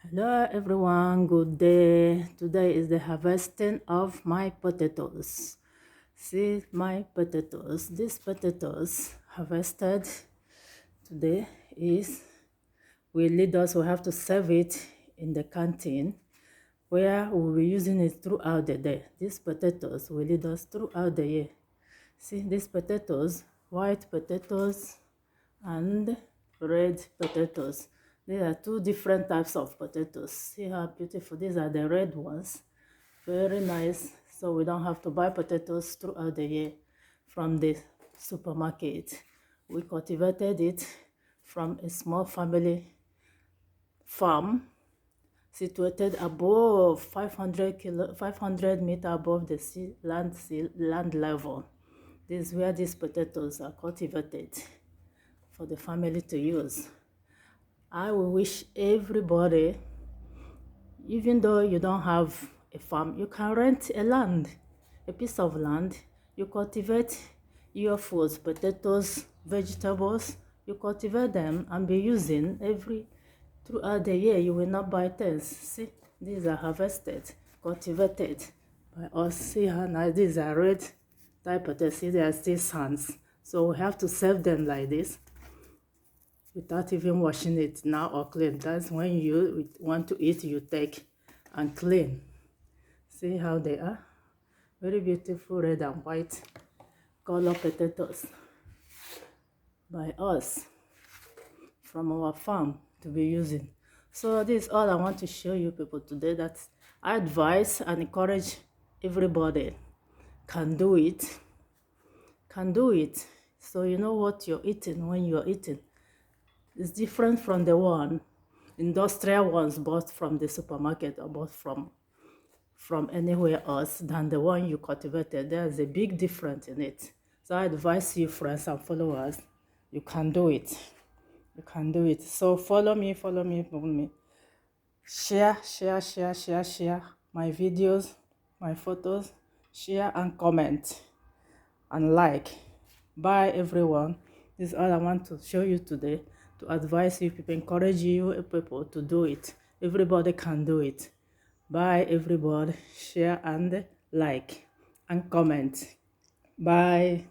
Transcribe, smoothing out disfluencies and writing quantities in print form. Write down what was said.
Hello everyone, good day. Today is the harvesting of my potatoes. See my potatoes. These potatoes harvested today is will lead us, we have to serve it in the canteen where we'll be using it throughout the day. These potatoes will lead us throughout the year. See these potatoes, white potatoes and red potatoes. There are two different types of potatoes. See how beautiful. These are the red ones. Very nice. So we don't have to buy potatoes throughout the year from the supermarket. We cultivated it from a small family farm situated above 500 meter above the land level. This is where these potatoes are cultivated for the family to use. I will wish everybody, even though you don't have a farm, you can rent a land, a piece of land. You cultivate your foods, potatoes, vegetables. You cultivate them and be using throughout the year. You will not buy things. See, these are harvested, cultivated by us. See how nice these are red type potatoes. See, they are still sands. So we have to serve them like this without even washing it now or clean. That's when you want to eat, you take and clean. See how they are? Very beautiful red and white color potatoes by us from our farm to be using. So this is all I want to show you people today, that I advise and encourage everybody can do it. So you know what you're eating when you're eating. It's different from the industrial ones bought from the supermarket or bought from anywhere else than the one you cultivated. There's a big difference in it. So I advise you, friends and followers, you can do it. You can do it. So follow me. Share my videos, my photos. Share and comment and like. Bye everyone. This is all I want to show you today, to advise you people, encourage you people to do it. Everybody can do it. Bye everybody. Share and like and comment. Bye.